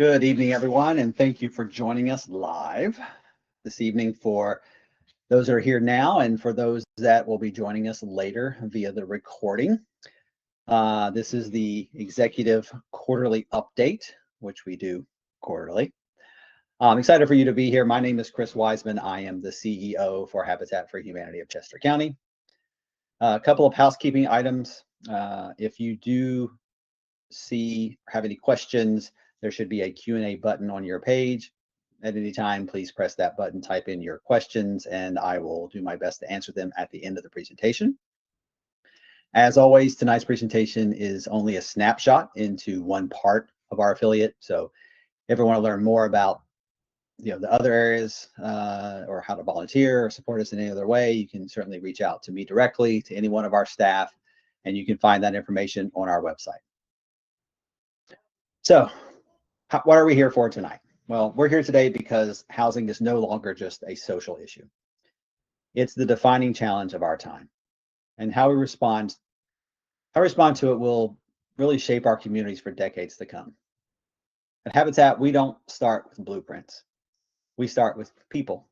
Good evening, everyone, and thank you for joining us live this evening for those that are here now and for those that will be joining us later via the recording. This is the executive quarterly update, which we do quarterly. I'm excited for you to be here. My name is Chris Wiseman. I am the CEO for Habitat for Humanity of Chester County. A couple of housekeeping items. If you do have any questions, there should be a Q&A button on your page. At any time, please press that button, type in your questions, and I will do my best to answer them at the end of the presentation. As always, tonight's presentation is only a snapshot into one part of our affiliate. So if you want to learn more about the other areas or how to volunteer or support us in any other way, you can certainly reach out to me directly, to any one of our staff, and you can find that information on our website. So what are we here for tonight? Well, we're here today because housing is no longer just a social issue. It's the defining challenge of our time. And how we respond to it will really shape our communities for decades to come. At Habitat, we don't start with blueprints. We start with people.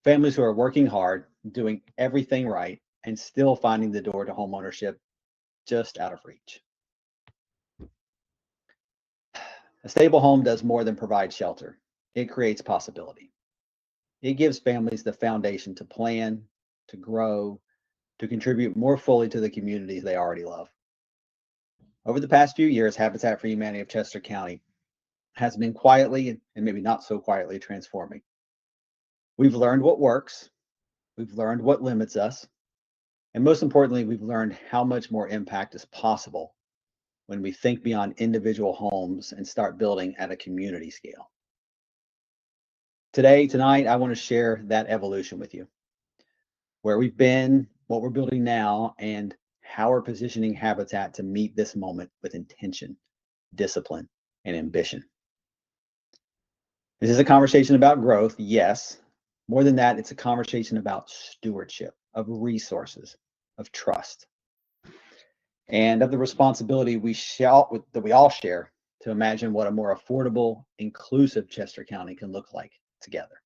Families who are working hard, doing everything right, and still finding the door to homeownership just out of reach. A stable home does more than provide shelter. It creates possibility. It gives families the foundation to plan, to grow, to contribute more fully to the communities they already love. Over the past few years, Habitat for Humanity of Chester County has been quietly and maybe not so quietly transforming. We've learned what works, we've learned what limits us, and most importantly, we've learned how much more impact is possible when we think beyond individual homes and start building at a community scale. Tonight, I want to share that evolution with you, where we've been, what we're building now, and how we're positioning Habitat to meet this moment with intention, discipline, and ambition. This is a conversation about growth, yes. More than that, it's a conversation about stewardship, of resources, of trust, and of the responsibility that we all share to imagine what a more affordable, inclusive Chester County can look like together.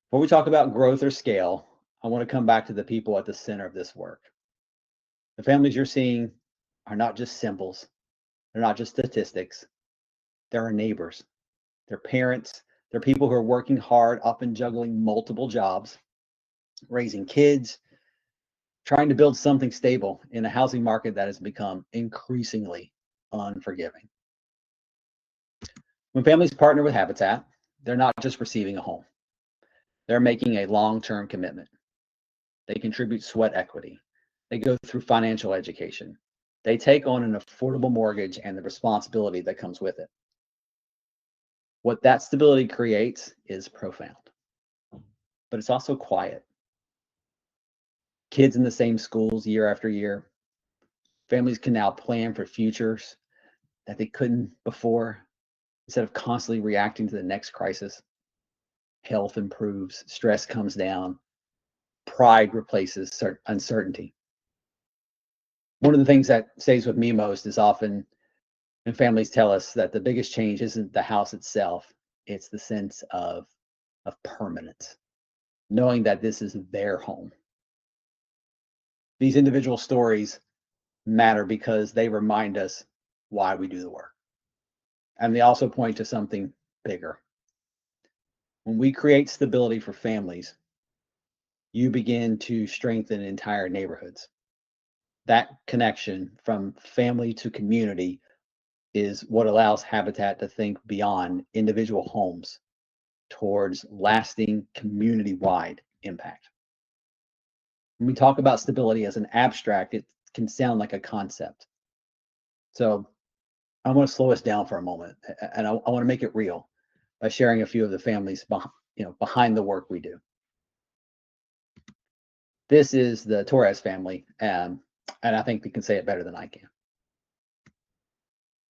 Before we talk about growth or scale, I want to come back to the people at the center of this work. The families you're seeing are not just symbols. They're not just statistics. They're our neighbors. They're parents. They're people who are working hard, often juggling multiple jobs, raising kids, trying to build something stable in a housing market that has become increasingly unforgiving. When families partner with Habitat, they're not just receiving a home. They're making a long-term commitment. They contribute sweat equity. They go through financial education. They take on an affordable mortgage and the responsibility that comes with it. What that stability creates is profound, but it's also quiet. Kids in the same schools year after year. Families can now plan for futures that they couldn't before, instead of constantly reacting to the next crisis. Health improves, stress comes down, pride replaces uncertainty. One of the things that stays with me most is often when families tell us that the biggest change isn't the house itself, it's the sense of permanence, knowing that this is their home. These individual stories matter because they remind us why we do the work. And they also point to something bigger. When we create stability for families, you begin to strengthen entire neighborhoods. That connection from family to community is what allows Habitat to think beyond individual homes towards lasting community-wide impact. When we talk about stability as an abstract, it can sound like a concept. So I want to slow us down for a moment, and I want to make it real by sharing a few of the families behind the work we do. This is the Torres family, and I think they can say it better than I can.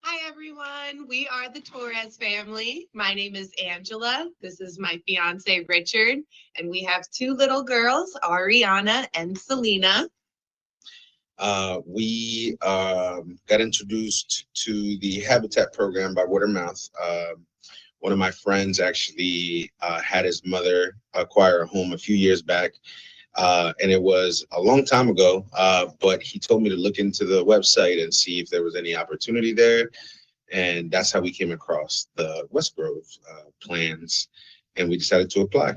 Hi, everyone. We are the Torres family. My name is Angela. This is my fiance, Richard. And we have two little girls, Ariana and Selena. We got introduced to the Habitat program by word of mouth. One of my friends actually had his mother acquire a home a few years back, and it was a long time ago, but he told me to look into the website and see if there was any opportunity there. And that's how we came across the West Grove plans, and we decided to apply.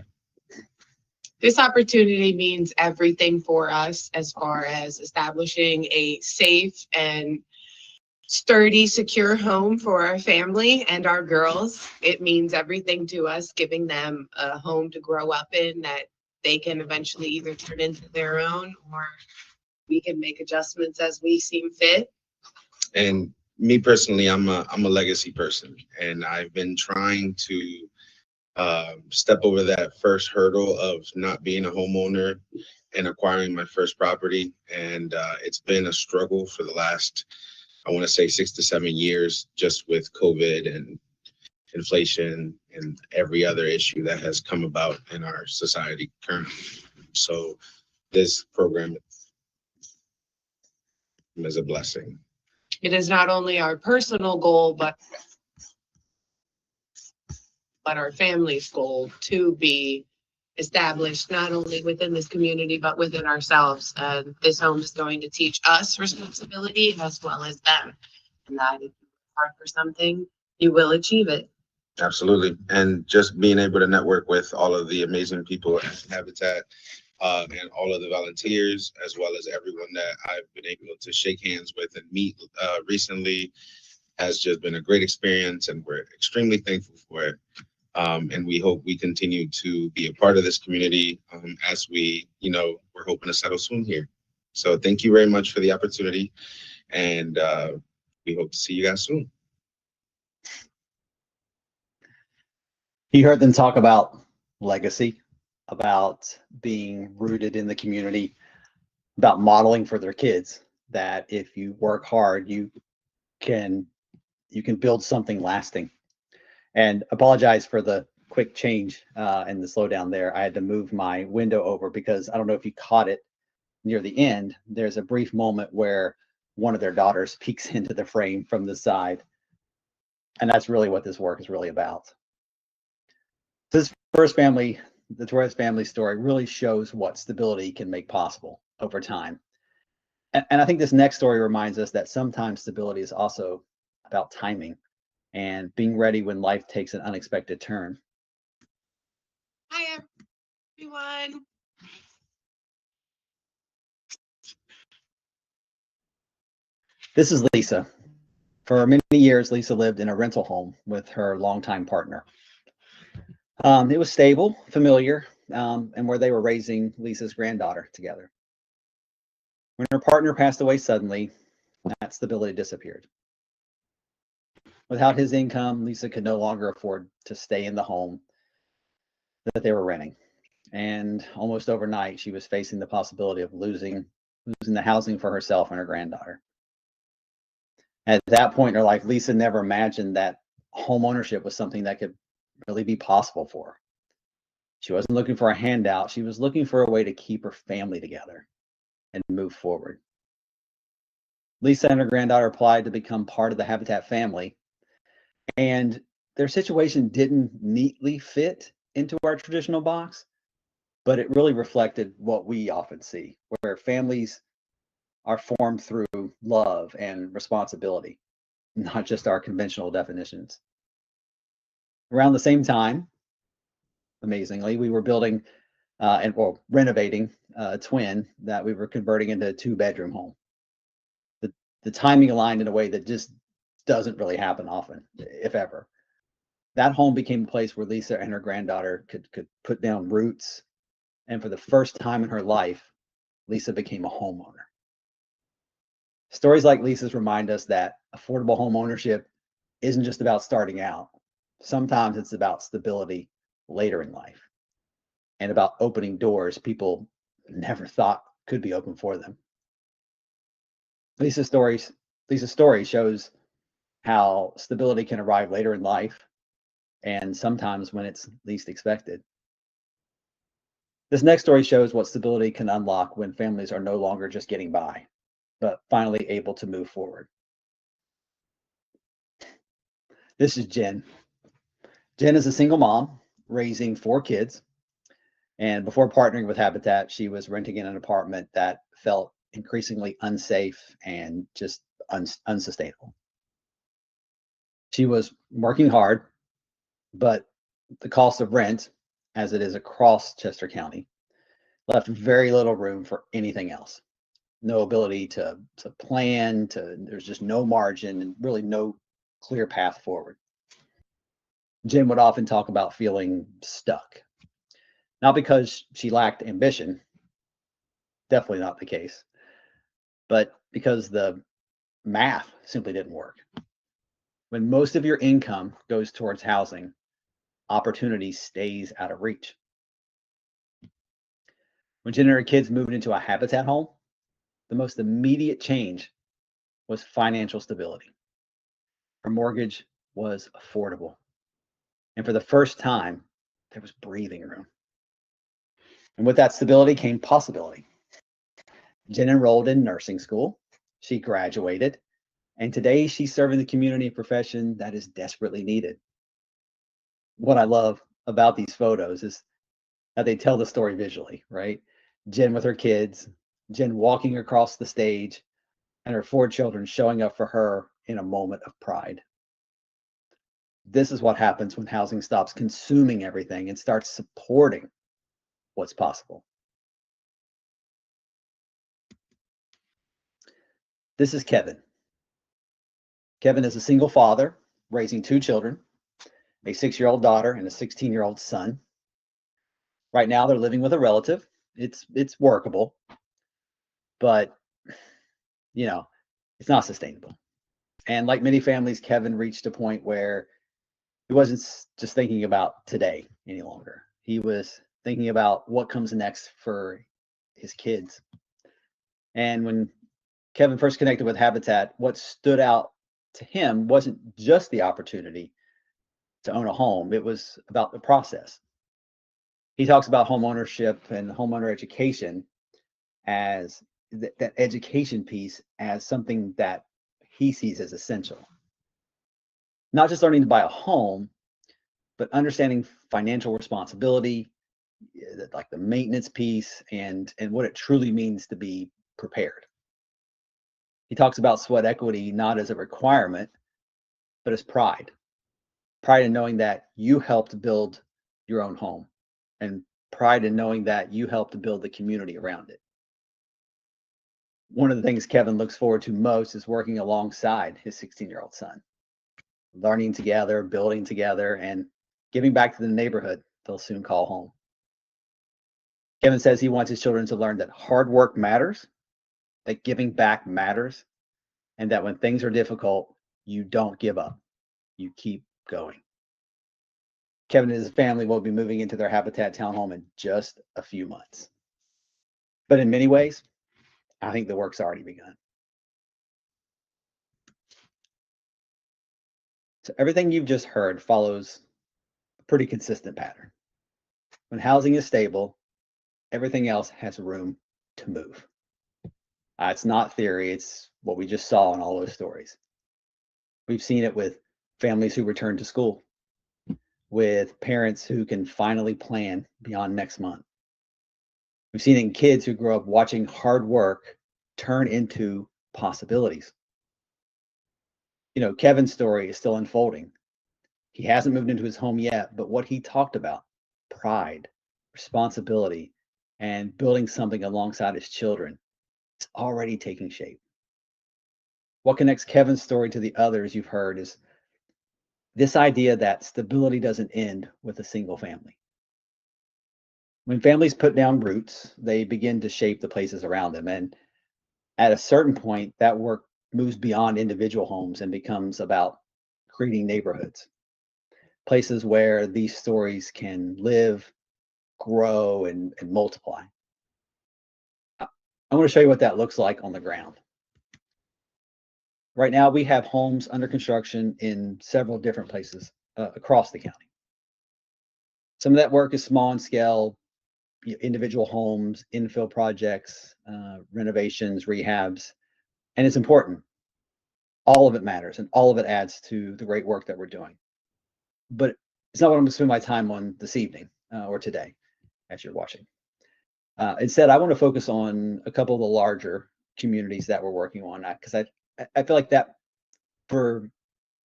This opportunity means everything for us as far as establishing a safe and sturdy, secure home for our family and our girls. It means everything to us, giving them a home to grow up in that they can eventually either turn into their own, or we can make adjustments as we seem fit. And me personally, I'm a legacy person, and I've been trying to step over that first hurdle of not being a homeowner and acquiring my first property. And it's been a struggle for the last, I want to say, 6 to 7 years, just with COVID and inflation and every other issue that has come about in our society currently. So this program is a blessing. It is not only our personal goal, but our family's goal to be established not only within this community, but within ourselves. This home is going to teach us responsibility as well as them. And that if you work hard for something, you will achieve it. Absolutely. And just being able to network with all of the amazing people at Habitat, and all of the volunteers, as well as everyone that I've been able to shake hands with and meet recently, has just been a great experience, and we're extremely thankful for it. And we hope we continue to be a part of this community, as we're hoping to settle soon here. So thank you very much for the opportunity, and we hope to see you guys soon. You heard them talk about legacy, about being rooted in the community, about modeling for their kids that if you work hard, you can build something lasting. And apologize for the quick change and the slowdown there. I had to move my window over because I don't know if you caught it near the end. There's a brief moment where one of their daughters peeks into the frame from the side. And that's really what this work is really about. This first family, the Torres family story, really shows what stability can make possible over time. And I think this next story reminds us that sometimes stability is also about timing and being ready when life takes an unexpected turn. Hi, everyone. This is Lisa. For many years, Lisa lived in a rental home with her longtime partner. It was stable, familiar, and where they were raising Lisa's granddaughter together. When her partner passed away suddenly, that stability disappeared. Without his income, Lisa could no longer afford to stay in the home that they were renting. And almost overnight, she was facing the possibility of losing the housing for herself and her granddaughter. At that point in her life, Lisa never imagined that home ownership was something that could really be possible for her. She wasn't looking for a handout. She was looking for a way to keep her family together and move forward. Lisa and her granddaughter applied to become part of the Habitat family, and their situation didn't neatly fit into our traditional box, but it really reflected what we often see, where families are formed through love and responsibility, not just our conventional definitions. Around the same time, amazingly, we were building renovating a twin that we were converting into a 2-bedroom home. The timing aligned in a way that just doesn't really happen often, if ever. That home became a place where Lisa and her granddaughter could put down roots. And for the first time in her life, Lisa became a homeowner. Stories like Lisa's remind us that affordable home ownership isn't just about starting out. Sometimes it's about stability later in life and about opening doors people never thought could be open for them. Lisa's story shows how stability can arrive later in life and sometimes when it's least expected. This next story shows what stability can unlock when families are no longer just getting by. but finally able to move forward. This is Jen. Jen is a single mom raising 4 kids. And before partnering with Habitat, she was renting in an apartment that felt increasingly unsafe and just unsustainable. She was working hard, but the cost of rent, as it is across Chester County, left very little room for anything else. No ability to plan, there's just no margin and really no clear path forward. Jen would often talk about feeling stuck, not because she lacked ambition, definitely not the case, but because the math simply didn't work. When most of your income goes towards housing, opportunity stays out of reach. When Jen and her kids moved into a Habitat home, the most immediate change was financial stability. Her mortgage was affordable. And for the first time, there was breathing room. And with that stability came possibility. Jen enrolled in nursing school. She graduated. And today she's serving the community profession that is desperately needed. What I love about these photos is that they tell the story visually, right? Jen with her kids, Jen walking across the stage, and her 4 children showing up for her in a moment of pride. This is what happens when housing stops consuming everything and starts supporting what's possible. This is Kevin. Kevin is a single father raising 2 children, a 6-year-old daughter and a 16-year-old son. Right now, they're living with a relative. It's workable, but it's not sustainable. And like many families, Kevin reached a point where he wasn't just thinking about today any longer. He was thinking about what comes next for his kids. And when Kevin first connected with Habitat, what stood out to him wasn't just the opportunity to own a home, it was about the process. He talks about home ownership and homeowner education as that education piece as something that he sees as essential. Not just learning to buy a home, but understanding financial responsibility, like the maintenance piece and what it truly means to be prepared. He talks about sweat equity not as a requirement, but as pride. Pride in knowing that you helped build your own home, and pride in knowing that you helped to build the community around it. One of the things Kevin looks forward to most is working alongside his 16-year-old son, learning together, building together, and giving back to the neighborhood they'll soon call home. Kevin says he wants his children to learn that hard work matters, that giving back matters, and that when things are difficult, you don't give up. You keep going. Kevin and his family will be moving into their Habitat townhome in just a few months. But in many ways, I think the work's already begun. So everything you've just heard follows a pretty consistent pattern. When housing is stable, everything else has room to move. It's not theory, it's what we just saw in all those stories. We've seen it with families who return to school, with parents who can finally plan beyond next month. We've seen it in kids who grow up watching hard work turn into possibilities. Kevin's story is still unfolding. He hasn't moved into his home yet, but what he talked about, pride, responsibility, and building something alongside his children, it's already taking shape. What connects Kevin's story to the others you've heard is this idea that stability doesn't end with a single family. When families put down roots, they begin to shape the places around them. And at a certain point, that work moves beyond individual homes and becomes about creating neighborhoods, places where these stories can live, grow, and multiply. I want to show you what that looks like on the ground. Right now, we have homes under construction in several different places across the county. Some of that work is small in scale, individual homes, infill projects, renovations, rehabs. And it's important. All of it matters, and all of it adds to the great work that we're doing. But it's not what I'm going to spend my time on this evening or today, as you're watching. Instead, I want to focus on a couple of the larger communities that we're working on, because I feel like that, for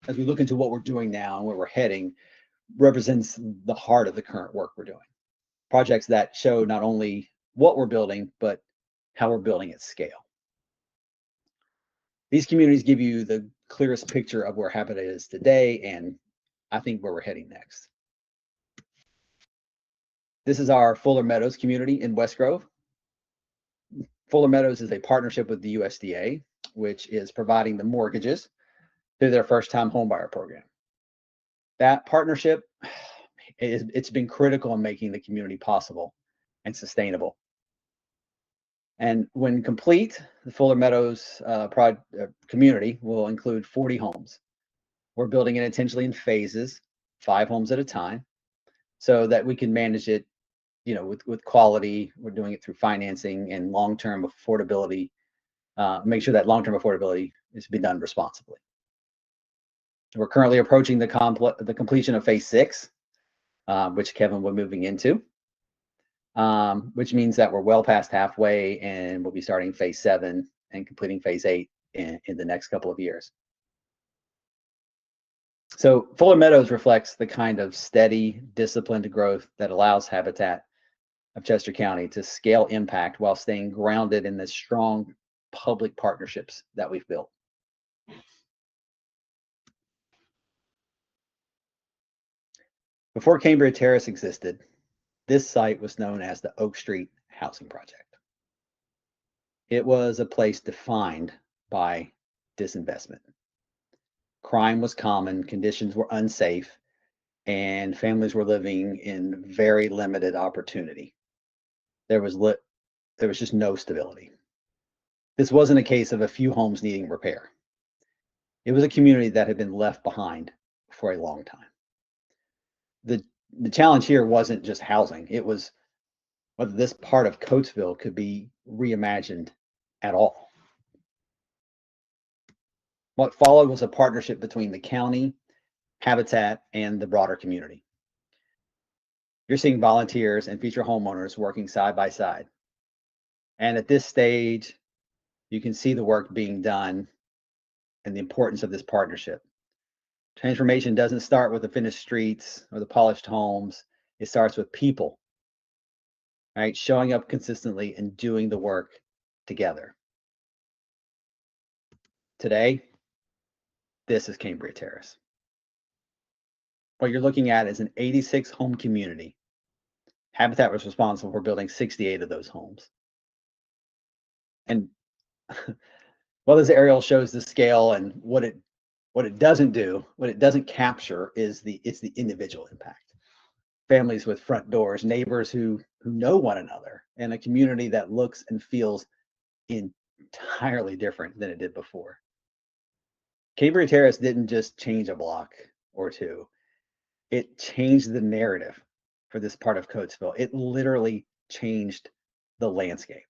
as we look into what we're doing now and where we're heading, represents the heart of the current work we're doing. Projects that show not only what we're building, but how we're building at scale. These communities give you the clearest picture of where Habitat is today, and I think where we're heading next. This is our Fuller Meadows community in West Grove. Fuller Meadows is a partnership with the USDA, which is providing the mortgages through their first-time homebuyer program. That partnership, it's been critical in making the community possible and sustainable. And when complete, the Fuller Meadows community will include 40 homes. We're building it intentionally in phases, 5 homes at a time, so that we can manage it, with quality. We're doing it through financing and long-term affordability. Make sure that long-term affordability is being done responsibly. We're currently approaching the completion of phase 6, which Kevin will be moving into, which means that we're well past halfway, and we'll be starting phase 7 and completing phase 8 in the next couple of years. So Fuller Meadows reflects the kind of steady, disciplined growth that allows Habitat of Chester County to scale impact while staying grounded in the strong public partnerships that we've built. Before Cambria Terrace existed, this site was known as the Oak Street Housing Project. It was a place defined by disinvestment. Crime was common, conditions were unsafe, and families were living in very limited opportunity. There was just no stability. This wasn't a case of a few homes needing repair. It was a community that had been left behind for a long time. The challenge here wasn't just housing. It was whether this part of Coatesville could be reimagined at all. What followed was a partnership between the county, Habitat, and the broader community. You're seeing volunteers and future homeowners working side by side. And at this stage, you can see the work being done and the importance of this partnership. Transformation doesn't start with the finished streets or the polished homes. It starts with people, right? Showing up consistently and doing the work together. Today, this is Cambria Terrace. What you're looking at is an 86 home community. Habitat was responsible for building 68 of those homes. And while this aerial shows the scale and what it doesn't do, what it doesn't capture is the individual impact. Families with front doors, neighbors who know one another, and a community that looks and feels entirely different than it did before. Cambria Terrace didn't just change a block or two. It changed the narrative for this part of Coatesville. It literally changed the landscape.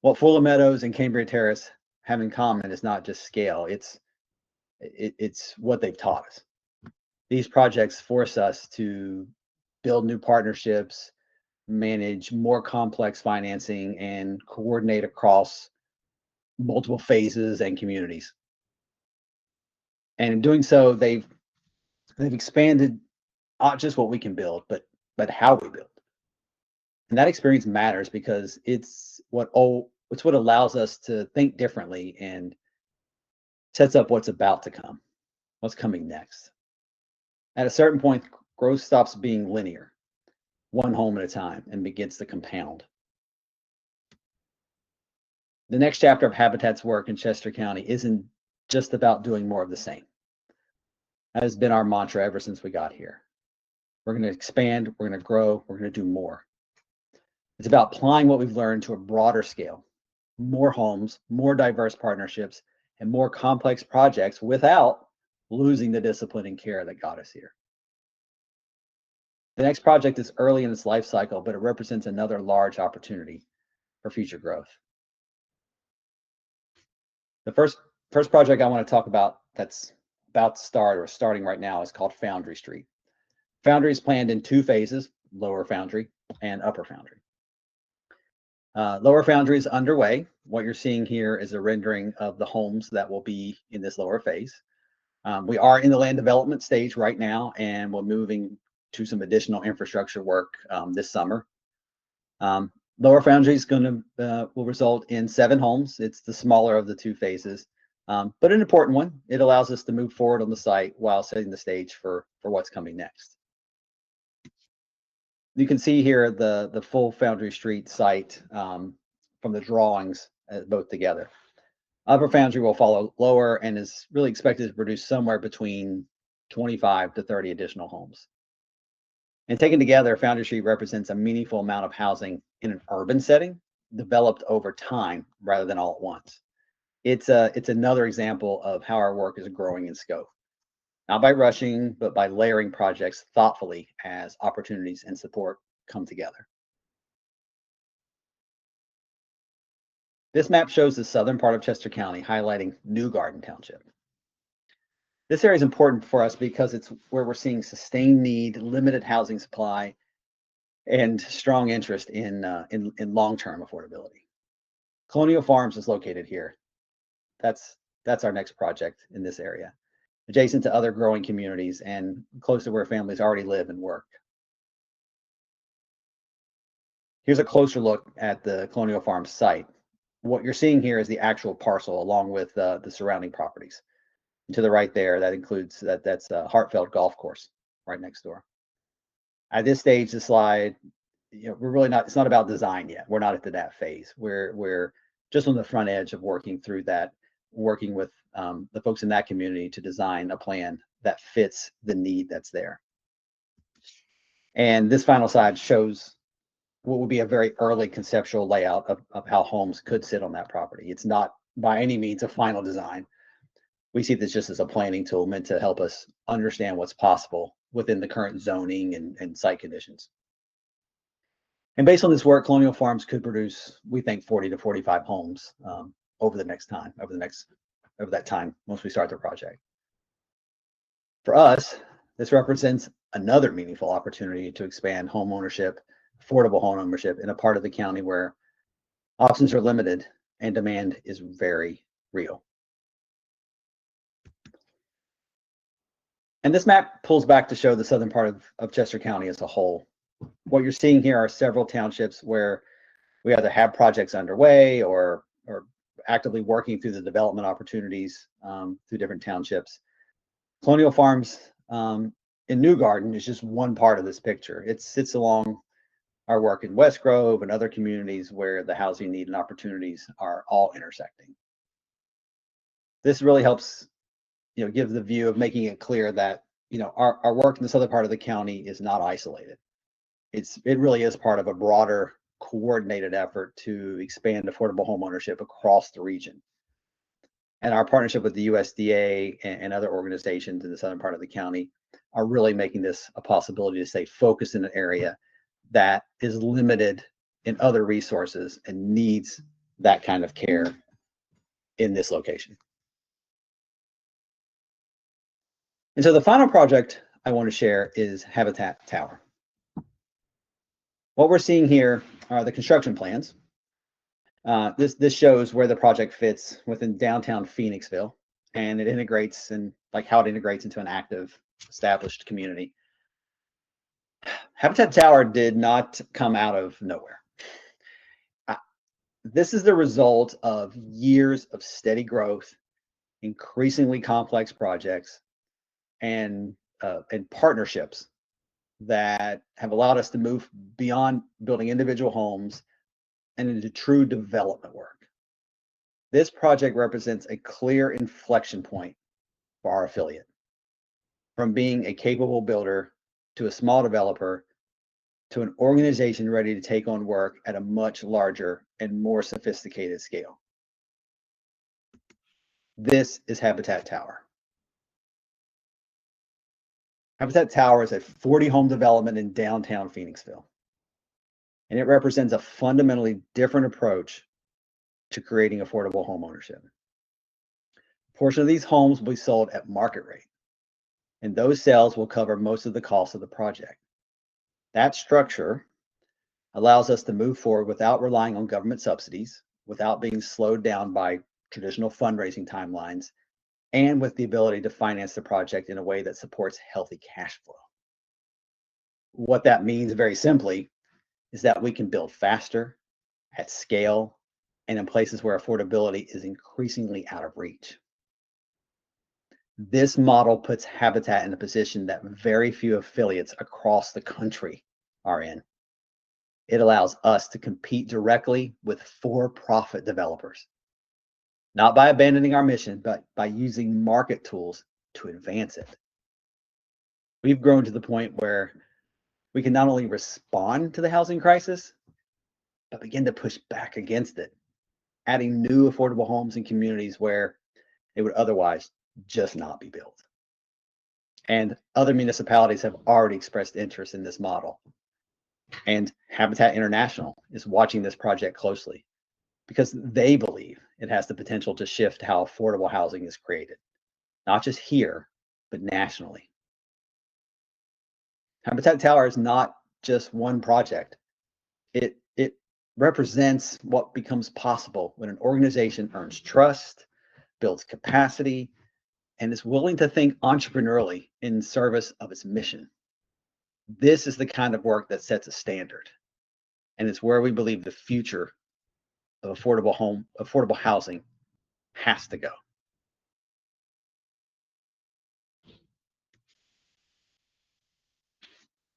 What Fuller Meadows and Cambria Terrace have in common is not just scale. It's what they've taught us. These projects force us to build new partnerships, manage more complex financing, and coordinate across multiple phases and communities. And in doing so, they've expanded not just what we can build, but how we build. And that experience matters because it's what allows us to think differently and sets up what's about to come, what's coming next. At a certain point, growth stops being linear, one home at a time, and begins to compound. The next chapter of Habitat's work in Chester County isn't just about doing more of the same. That has been our mantra ever since we got here. We're going to expand, we're going to grow, we're going to do more. It's about applying what we've learned to a broader scale, more homes, more diverse partnerships, and more complex projects without losing the discipline and care that got us here. The next project is early in its life cycle, but it represents another large opportunity for future growth. The first project I want to talk about that's about to start or starting right now is called Foundry Street. Foundry is planned in two phases, Lower Foundry and Upper Foundry. Lower Foundry is underway. What you're seeing here is a rendering of the homes that will be in this lower phase. We are in the land development stage right now, and we're moving to some additional infrastructure work this summer. Lower Foundry is will result in 7 homes. It's the smaller of the two phases, but an important one. It allows us to move forward on the site while setting the stage for what's coming next. You can see here the full Foundry Street site from the drawings both together. Upper Foundry will follow lower and is really expected to produce somewhere between 25 to 30 additional homes. And taken together, Foundry Street represents a meaningful amount of housing in an urban setting, developed over time rather than all at once. It's another example of how our work is growing in scope. Not by rushing, but by layering projects thoughtfully as opportunities and support come together. This map shows the southern part of Chester County, highlighting New Garden Township. This area is important for us because it's where we're seeing sustained need, limited housing supply, and strong interest in long-term affordability. Colonial Farms is located here. That's our next project in this area, adjacent to other growing communities and close to where families already live and work. Here's a closer look at the Colonial Farms site. What you're seeing here is the actual parcel along with the surrounding properties. And to the right there, that includes that's Hartfeld Golf Course right next door. At this stage, the slide, we're really not. It's not about design yet. We're not at that phase. We're just on the front edge of working through that, working with the folks in that community to design a plan that fits the need that's there. And this final slide shows what would be a very early conceptual layout of how homes could sit on that property. It's not by any means a final design. We see this just as a planning tool meant to help us understand what's possible within the current zoning and site conditions. And based on this work, Colonial Farms could produce, we think, 40 to 45 homes over that time once we start the project. For us, this represents another meaningful opportunity to expand home ownership, affordable home ownership in a part of the county where options are limited and demand is very real. And this map pulls back to show the southern part of Chester County as a whole. What you're seeing here are several townships where we either have projects underway or actively working through the development opportunities through different townships. Colonial Farms in New Garden is just one part of this picture. It sits along our work in West Grove and other communities where the housing need and opportunities are all intersecting. This really helps, give the view of making it clear that, our work in the southern part of the county is not isolated. It really is part of a broader coordinated effort to expand affordable home ownership across the region. And our partnership with the USDA and other organizations in the southern part of the county are really making this a possibility to stay focused in an area that is limited in other resources and needs that kind of care in this location. And so the final project I want to share is Habitat Tower. What we're seeing here are the construction plans. This shows where the project fits within downtown Phoenixville, and it integrates and how it integrates into an active, established community. Habitat Tower did not come out of nowhere. This is the result of years of steady growth, increasingly complex projects, and partnerships that have allowed us to move beyond building individual homes and into true development work. This project represents a clear inflection point for our affiliate, from being a capable builder to a small developer to an organization ready to take on work at a much larger and more sophisticated scale. This is Habitat Tower. Habitat Tower is a 40-home development in downtown Phoenixville, and it represents a fundamentally different approach to creating affordable home ownership. A portion of these homes will be sold at market rate, and those sales will cover most of the cost of the project. That structure allows us to move forward without relying on government subsidies, without being slowed down by traditional fundraising timelines, and with the ability to finance the project in a way that supports healthy cash flow. What that means, very simply, is that we can build faster, at scale, and in places where affordability is increasingly out of reach. This model puts Habitat in a position that very few affiliates across the country are in. It allows us to compete directly with for-profit developers, not by abandoning our mission, but by using market tools to advance it. We've grown to the point where we can not only respond to the housing crisis, but begin to push back against it, adding new affordable homes in communities where they would otherwise just not be built. And other municipalities have already expressed interest in this model. And Habitat International is watching this project closely because they believe it has the potential to shift how affordable housing is created, not just here, but nationally. Habitat Tower is not just one project. It represents what becomes possible when an organization earns trust, builds capacity, and is willing to think entrepreneurially in service of its mission. This is the kind of work that sets a standard, and it's where we believe the future of affordable housing has to go.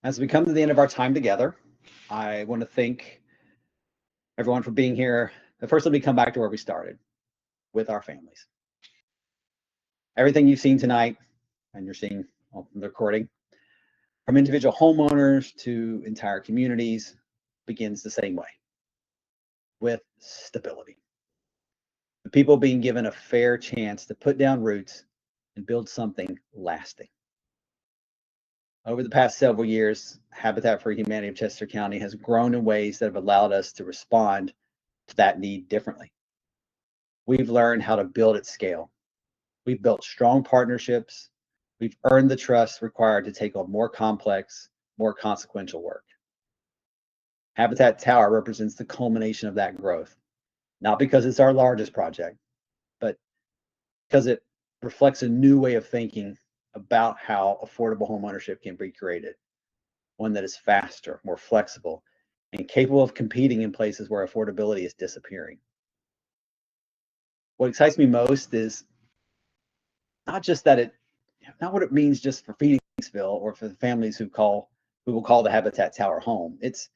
As we come to the end of our time together, I want to thank everyone for being here. But first, let me come back to where we started, with our families. Everything you've seen tonight, and you're seeing on the recording, from individual homeowners to entire communities, begins the same way, with stability. The people being given a fair chance to put down roots and build something lasting. Over the past several years, Habitat for Humanity of Chester County has grown in ways that have allowed us to respond to that need differently. We've learned how to build at scale. We've built strong partnerships. We've earned the trust required to take on more complex, more consequential work. Habitat Tower represents the culmination of that growth, not because it's our largest project, but because it reflects a new way of thinking about how affordable homeownership can be created, one that is faster, more flexible, and capable of competing in places where affordability is disappearing. What excites me most is not just that not what it means just for Phoenixville or for the families who will call the Habitat Tower home. It's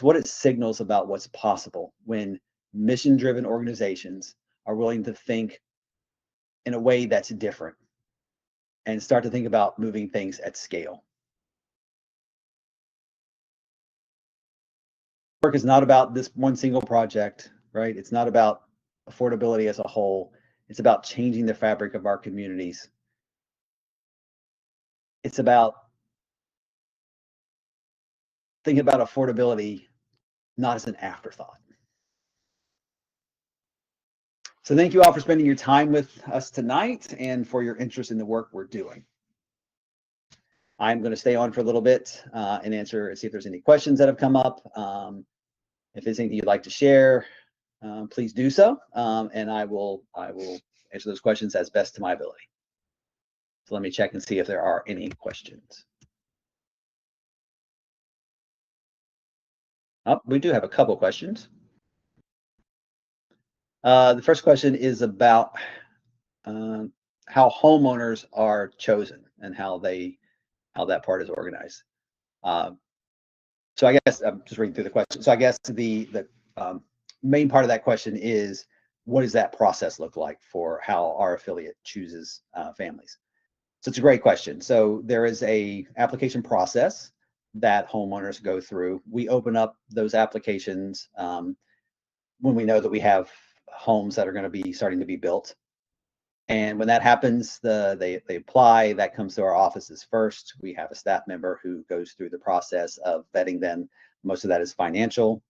what it signals about what's possible when mission-driven organizations are willing to think in a way that's different and start to think about moving things at scale. Work is not about this one single project, right? It's not about affordability as a whole. It's about changing the fabric of our communities. It's about thinking about affordability not as an afterthought. So thank you all for spending your time with us tonight and for your interest in the work we're doing. I'm going to stay on for a little bit and see if there's any questions that have come up. If there's anything you'd like to share, please do so, and I will answer those questions as best to my ability. So let me check and see if there are any questions. Oh, we do have a couple questions. The first question is about how homeowners are chosen and how that part is organized. So I guess I'm just reading through the question. So I guess the main part of that question is, what does that process look like for how our affiliate chooses families? So it's a great question. So there is a application process that homeowners go through. We open up those applications when we know that we have homes that are going to be starting to be built. And when that happens, they apply. That comes to our offices first. We have a staff member who goes through the process of vetting them. Most of that is financial.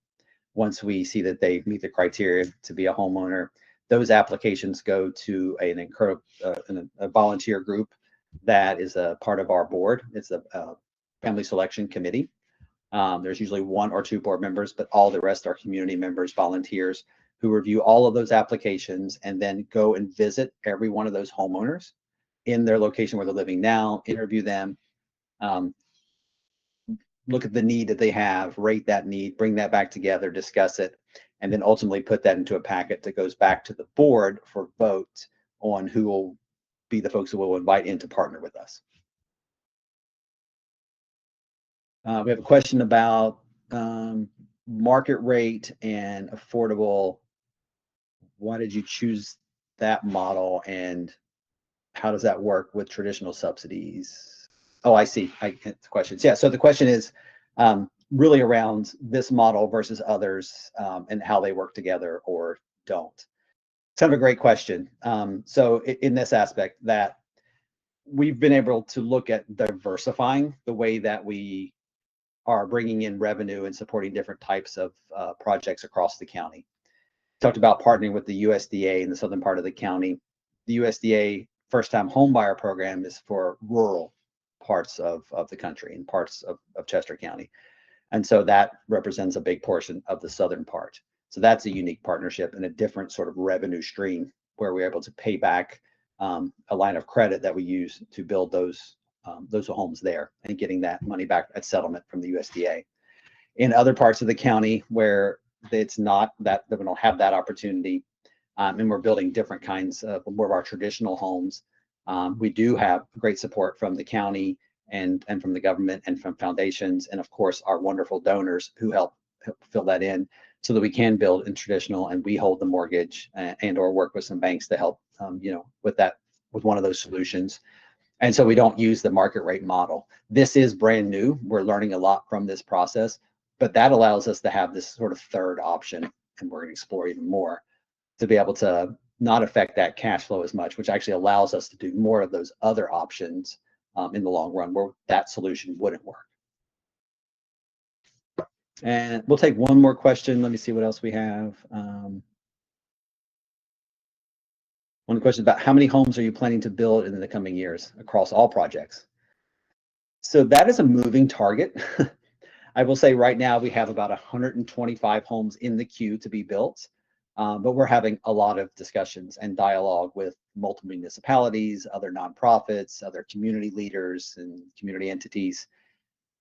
Once we see that they meet the criteria to be a homeowner, Those applications go to a volunteer group that is a part of our board. It's a family selection committee. There's usually 1 or 2 board members, but all the rest are community members, volunteers, who review all of those applications and then go and visit every one of those homeowners in their location where they're living now, interview them, look at the need that they have, rate that need, bring that back together, discuss it, and then ultimately put that into a packet that goes back to the board for vote on who will be the folks who will invite in to partner with us. We have a question about market rate and affordable. Why did you choose that model, and how does that work with traditional subsidies? Oh, I see. I get the questions. Yeah. So the question is really around this model versus others, and how they work together or don't. It's kind of a great question. So in this aspect, that we've been able to look at diversifying the way that we are bringing in revenue and supporting different types of projects across the county. Talked about partnering with the USDA in the southern part of the county. The USDA first-time home buyer program is for rural parts of the country and parts of Chester County. And so that represents a big portion of the southern part. So that's a unique partnership and a different sort of revenue stream where we're able to pay back a line of credit that we use to build those homes there and getting that money back at settlement from the USDA. In other parts of the county where it's not that, we don't have that opportunity, and we're building different kinds of more of our traditional homes, we do have great support from the county and from the government and from foundations, and of course our wonderful donors who help fill that in so that we can build in traditional, and we hold the mortgage and or work with some banks to help with one of those solutions. And so we don't use the market rate model. This is brand new. We're learning a lot from this process, but that allows us to have this sort of third option, and we're going to explore even more to be able to not affect that cash flow as much, which actually allows us to do more of those other options in the long run where that solution wouldn't work. And we'll take one more question. Let me see what else we have. One question about how many homes are you planning to build in the coming years across all projects? So that is a moving target. I will say right now we have about 125 homes in the queue to be built, but we're having a lot of discussions and dialogue with multiple municipalities, other nonprofits, other community leaders and community entities.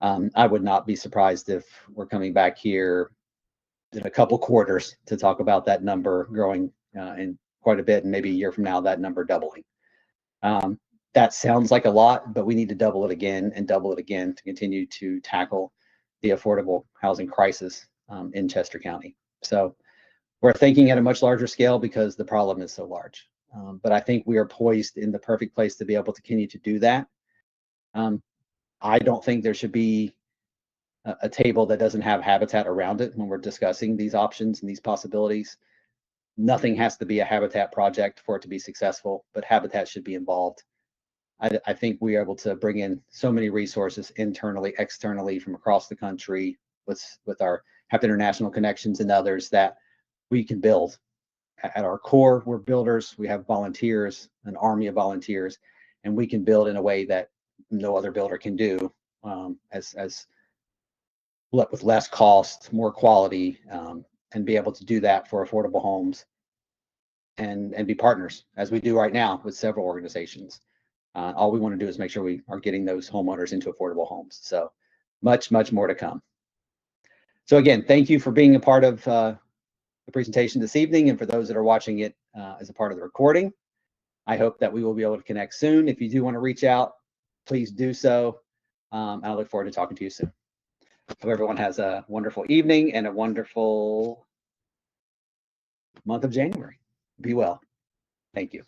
I would not be surprised if we're coming back here in a couple quarters to talk about that number growing in quite a bit, and maybe a year from now that number doubling. That sounds like a lot, but we need to double it again and double it again to continue to tackle the affordable housing crisis in Chester County. So we're thinking at a much larger scale because the problem is so large. But I think we are poised in the perfect place to be able to continue to do that. I don't think there should be a table that doesn't have Habitat around it when we're discussing these options and these possibilities. Nothing has to be a Habitat project for it to be successful, but Habitat should be involved. I think we are able to bring in so many resources internally, externally from across the country with our Habitat International connections and others that we can build. At our core, we're builders. We have volunteers, an army of volunteers, and we can build in a way that no other builder can do, with less cost, more quality, and be able to do that for affordable homes and be partners as we do right now with several organizations. All we want to do is make sure we are getting those homeowners into affordable homes. So much more to come. So again, thank you for being a part of the presentation this evening, and for those that are watching it as a part of the recording. I hope that we will be able to connect soon. If you do want to reach out, please do so. And I look forward to talking to you soon. Hope everyone has a wonderful evening and a wonderful month of January. Be well. Thank you.